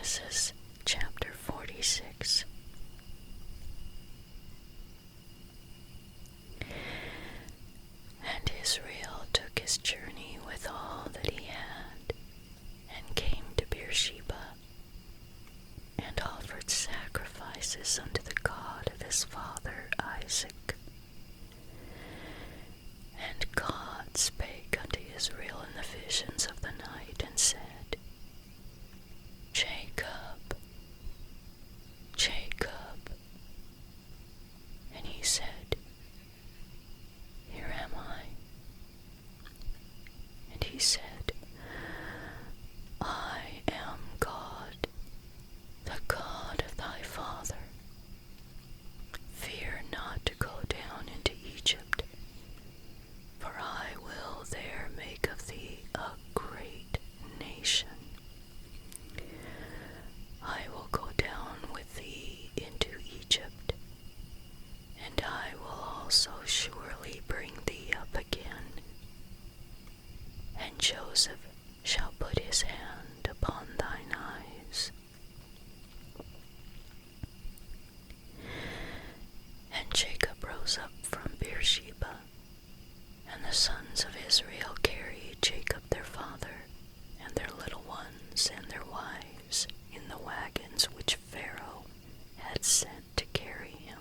Genesis chapter 46. And Israel took his journey with all that he had, and came to Beersheba, and offered sacrifices unto the God of his father Isaac. And God spake unto Israel in the visions of the night, and said, Jacob, Jacob. And he said, Here am I. And he said, I am God, the God of thy father. Fear not to go down into Egypt, for I will there make of thee a great nation. I will go down with thee into Egypt, and I will also surely bring thee up again. And Joseph shall put his hand upon thine eyes. And Jacob rose up from Beersheba, and the sons of Israel carried Jacob their father, and their little ones, and their wives, in the wagons which Pharaoh had sent to carry him.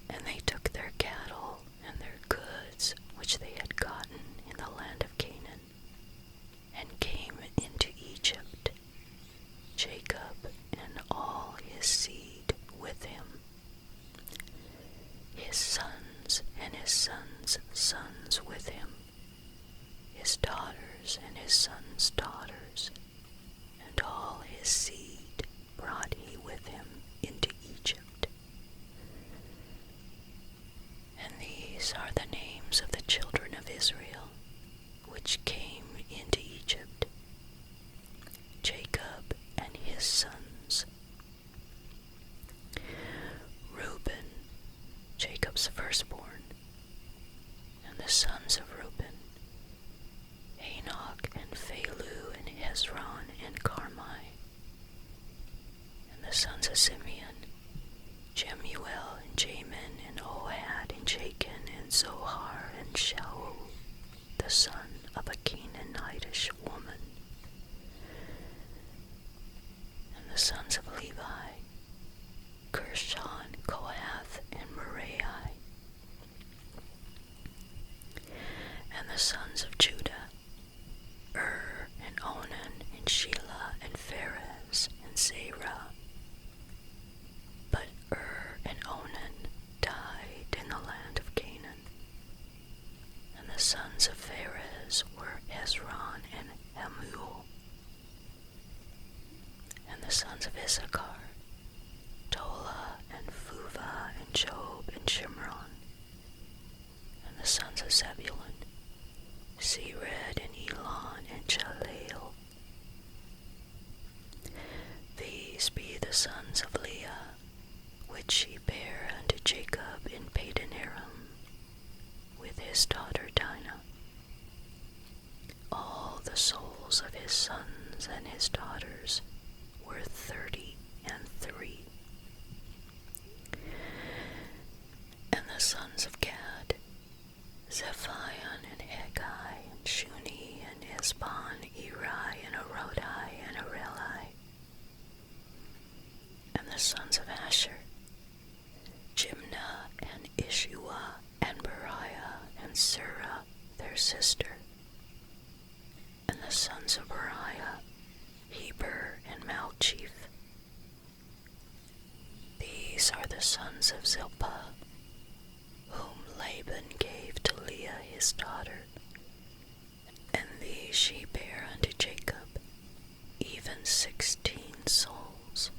And they took their cattle and their goods which they had gotten in the land of Canaan, and came into Egypt, Jacob and all his seed with him, his sons and his sons' sons with him, his daughters and his sons' daughters, and all his seed brought he with him into Egypt. And these are the names of the children of Israel, which came into Egypt, Jacob and his sons. Reuben, Jacob's firstborn, and the sons of Reuben, Hanoch and Phallu and Hezron and Carmi. And the sons of Simeon, Jemuel and Jamin and Ohad and Jachin and Zohar and Shaul, the son of a Canaanitish woman. And the sons of Levi, Gershon, Kohath, and Beriah. And the sons of Judah, and Onan, and Shelah, and Pharez, and Serah. But and Onan died in the land of Canaan. And the sons of Pharez were Hezron and Hamul. And the sons of Issachar, Tola, and Phuvah, and Job, and Shimron. And the sons of Zebulun, Sered, and Elon, and Jaleel. These be the sons of Leah, which she bare unto Jacob in Padan Aram, with his daughter Dinah. All the souls of his sons and his daughters were 33. And the sons of Gad, Zephion and Haggai and Shuni and Esbon, Eri and Arodai and Areli. And the sons of Asher, Jimnah and Ishuah and Beriah and Serah their sister. And the sons of Beriah, Heber and Malchiel. These are the sons of Zilpah, whom Laban gave to Leah his daughter, and these she bare unto Jacob, even 16 souls.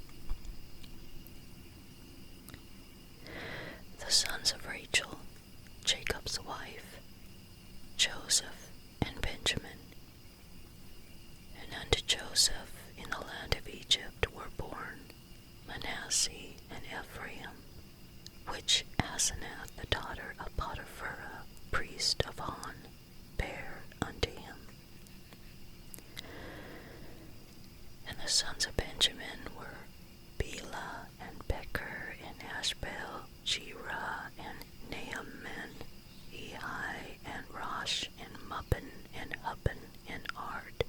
The sons of Rachel, Jacob's wife, Joseph and Benjamin. And unto Joseph in the land of Egypt were born Manasseh and Ephraim, which Asenath the daughter of Potipharah, priest of On, bare unto him. sons of Benjamin were Belah and Becher and Ashbel, Gera and Naaman, Ehi and Rosh and Muppim and Huppim and Ard.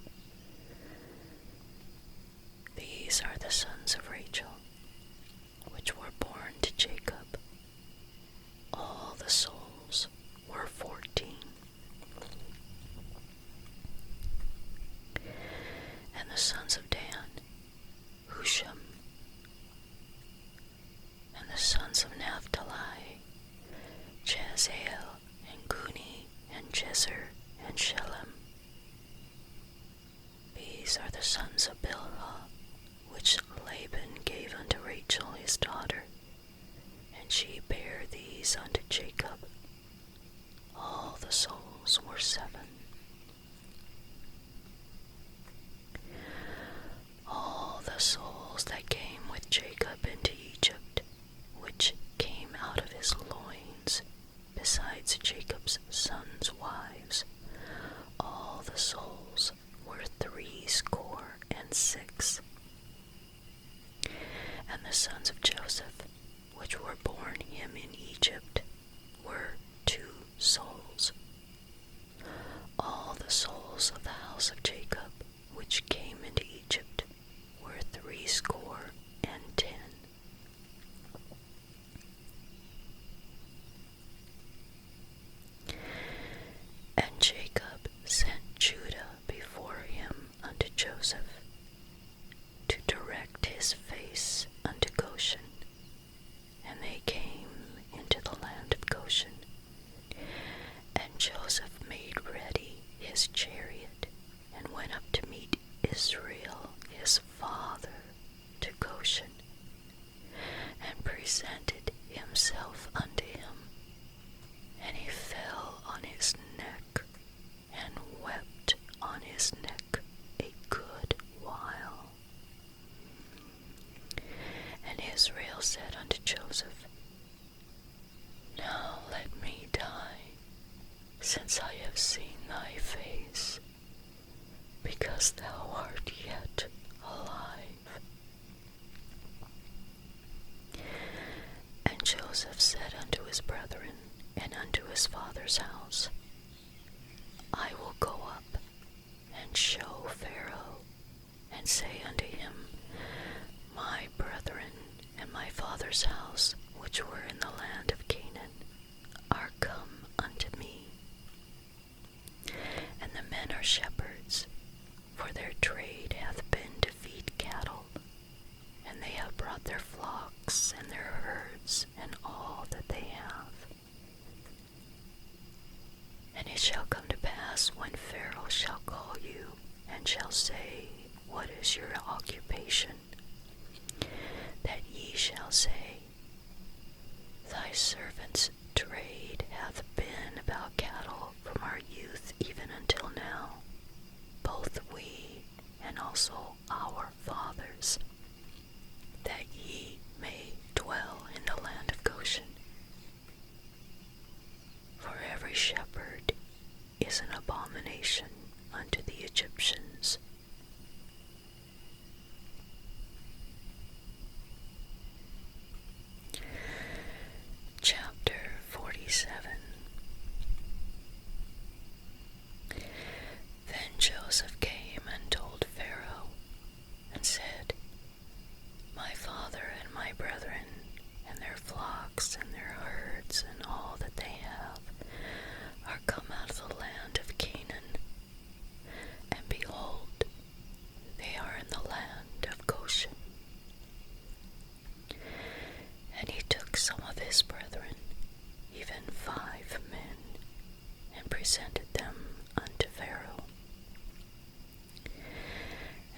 These are the sons of Rachel, which were born to Jacob. All the souls were 14. And the sons of Dan, Huppim. And the sons of Naphtali, Jaziel and Guni and Jezer and Shelem. These are the sons of Bilhah, which Laban gave unto Rachel his daughter, and she bare these unto Jacob. All the souls were 7. All the souls that came with Jacob into Egypt, which came out of his loins, besides Jacob's sons' wives, all the souls were 66. And the sons of Joseph, which were born him in Egypt, were 2 souls. All the souls of the house of Jacob, which came into Egypt, were 70. And Jacob sent Judah before him unto Joseph, to direct his face unto Goshen. And they came into the land of Goshen. And Joseph made ready his chariot, and went up to meet Israel his father to Goshen, and presented himself unto him. And he fell on his neck, and wept on his neck a good while. And Israel said unto Joseph, Now let me die, since I have seen thy face, because thou art yet alive. And Joseph said unto his brethren and unto his father's house, I will go up and show Pharaoh, and say unto him, My brethren and my father's house, which were in the land of Canaan, are come unto me. And the men are shepherds, for their trade hath been to feed cattle, and they have brought their flocks and their herds and all that they have. And it shall come to pass, when Pharaoh shall call you, and shall say, What is your occupation? That ye shall say, Thy servant's trade hath been about cattle from our youth even until now, both we and also our fathers, that ye may dwell in the land of Goshen. For every shepherd is an abomination unto the Egyptians. Chapter 47. Then Joseph came and told Pharaoh, and said, My father and my brethren, and their flocks and their herds and all that they have, are come out of the land of Canaan. And behold, they are in the land of Goshen. And he took some of his brethren, even 5 men, and presented them unto Pharaoh.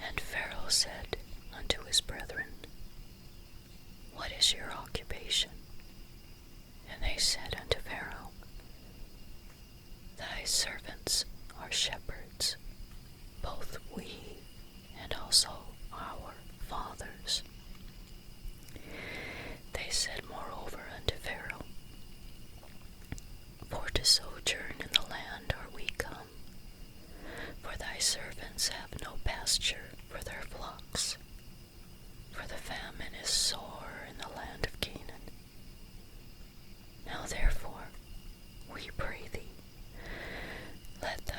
And Pharaoh said unto his brethren, What is your occupation? And they said unto Pharaoh, Thy servants are shepherds, both we and also our fathers. They said moreover unto Pharaoh, For to sojourn in the land are we come, for thy servants have no pasture for their flocks.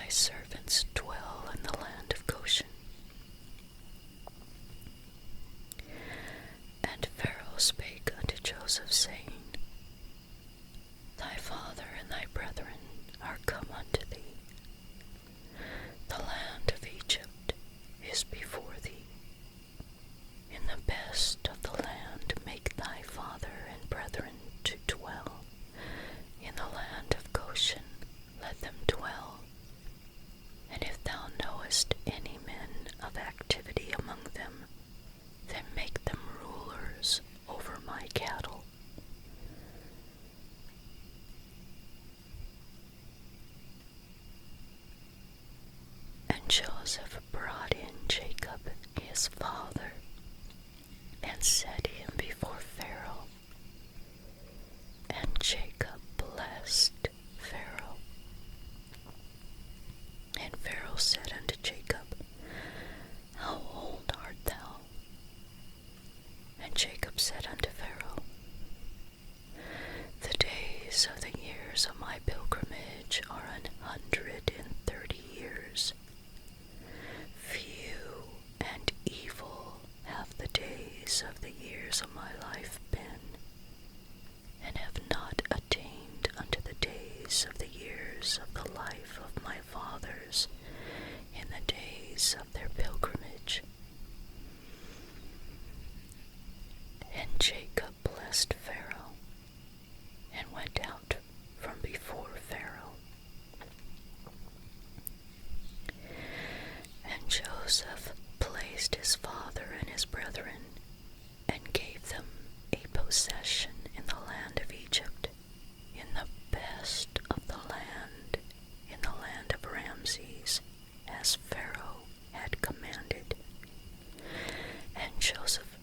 thy servants dwell in the land of Goshen. And Pharaoh spake unto Joseph, saying, Thy father and thy brethren are come unto thee. The land of Egypt is before thee. In the best of the land make thy father and brethren to dwell. In the land of Goshen let them dwell. And if thou knowest any men of activity among them, then make them rulers over my cattle. And Joseph brought in Jacob his father, and set him before Pharaoh. And Jacob blessed Pharaoh. And Pharaoh said unto Jacob, How old art thou? And Jacob said unto Pharaoh, The days of the years of my pilgrimage are 130 years. Few and evil have the days of the years of my life been, and have not attained unto the days of the years of the life of my fathers in the days of their pilgrimage. And Jacob blessed Pharaoh, and went out from before Pharaoh. And Joseph placed his father and his brethren, and gave them a possession in the land of Egypt, in the best of the land, in the land of Ramses, as Pharaoh had commanded. And Joseph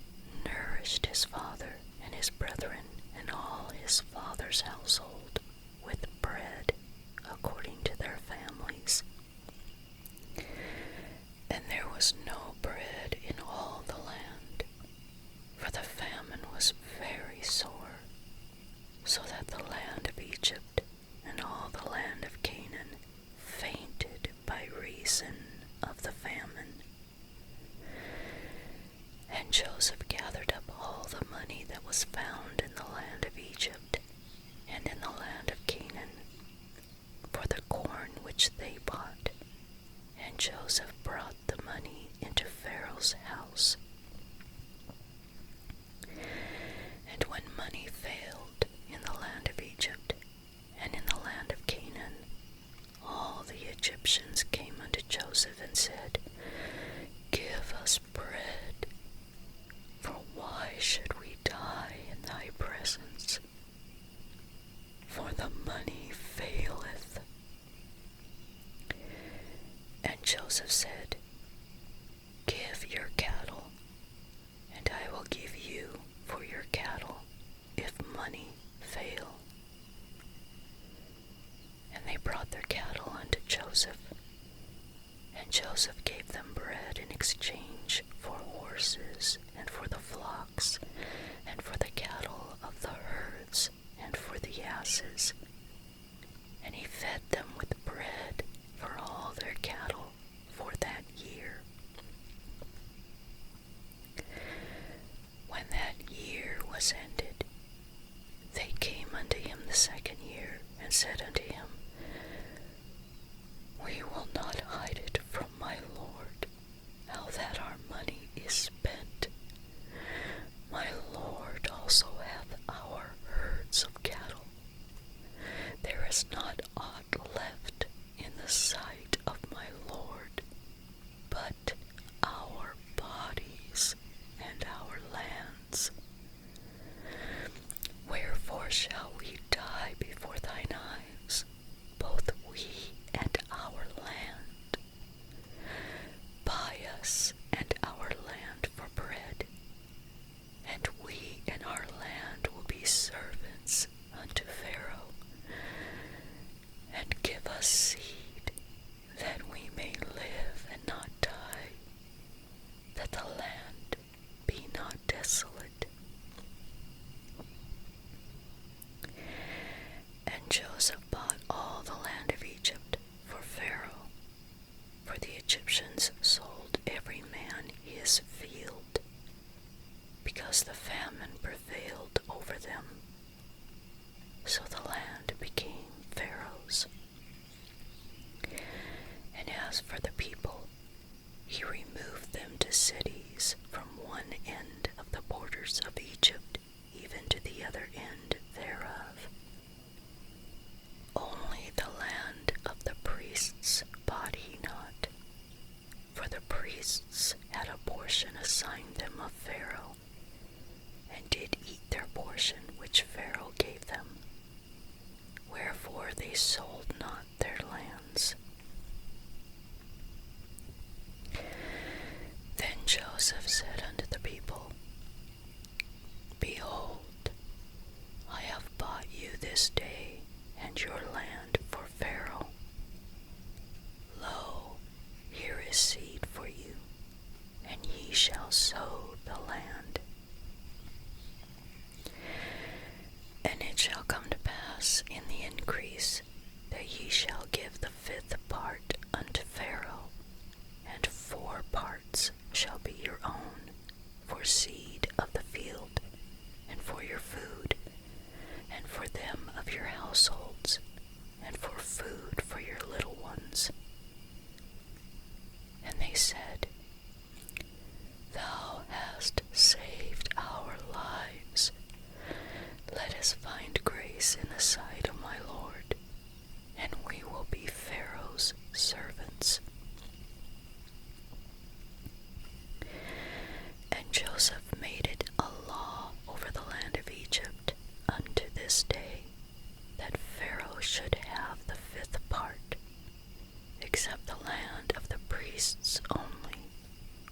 nourished his father and his brethren and all his father's household with bread according to their families. And there was no bread in all the land, for the famine was very sore, so that the land of Egypt and all the land of Canaan fainted by reason of the famine. And Joseph gathered up all the money that was found in the land of Egypt and in the land of Canaan, for the corn which they bought. And Joseph brought the money into Pharaoh's house. And when money failed in the land of Egypt and in the land of Canaan, all the Egyptians came unto Joseph and said, Give us bread, for why should we die in thy presence? For the money faileth. And Joseph said, Give your cattle, and I will give you for your cattle, if money fail. And they brought their cattle unto Joseph, and Joseph gave them bread in exchange for horses, and for the flocks, and for the cattle of the herds, and for the asses. And he fed them with bread for all their cattle for that year. When that year was ended, they came unto him the second year, and said unto him, We will not hide it from my Lord, how that our money is spent. My Lord also hath our herds of cattle. There is not aught left in the sight of my Lord. Egyptians sold every man his field, because the famine prevailed over them. So the land became Pharaoh's. And as for the people, he removed them to cities from one end of the borders of Egypt even to the other end thereof. Only the land of the priests bought he not, for the priests had a portion assigned them of Pharaoh, and did eat their portion which Pharaoh gave them. Wherefore they sold not their lands. Then Joseph said unto the people, Behold, I have bought you this day and your land for Pharaoh. Lo, here is seed for you, and ye shall sow the land. And it shall come to pass in the increase that ye shall give the 5th part unto Pharaoh, and 4 parts shall be your own, for seed of the field, and for your food, and for them of your households, and for food for your little ones. And they said, Thou hast saved our lives. Let us find grace in the sight of my Lord, and we will be Pharaoh's servants. And Joseph made it a law over the land of Egypt unto this day, that Pharaoh should have the 5th part, except the land of the priests only,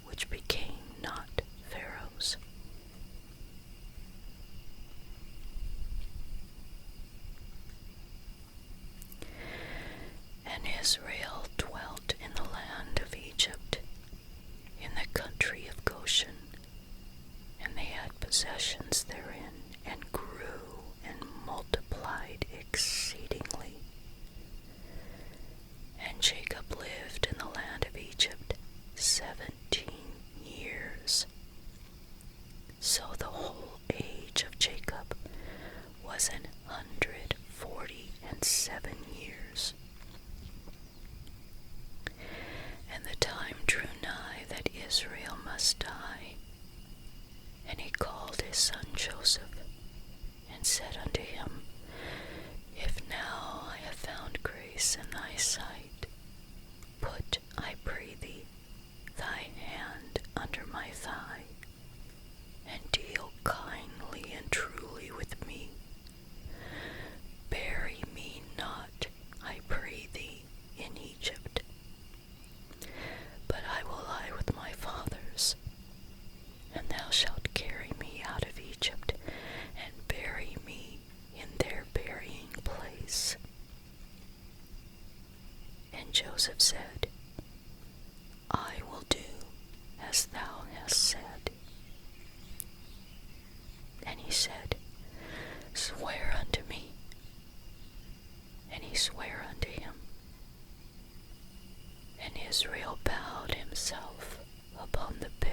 which became not Pharaoh's. And Israel dwelt in the land of Egypt, in the country of Goshen, and they had possessions therein, and grew and multiplied exceedingly. And Jacob lived in the land of Egypt 17 years. So the whole age of Jacob was 147 years. And the time drew nigh that Israel must die. And he called his son Joseph, and said unto him, If now I have found grace in thy sight, put, I pray thee, thy hand under my thigh, and deal kindly and truly with me. Bury me not, I pray thee, in Egypt, but I will lie with my fathers, and thou shalt carry me out of Egypt, and bury me in their burying place. And Joseph said, I will do as thou hast said. And he said, Swear unto me. And he sware unto him. And Israel bowed himself upon the bed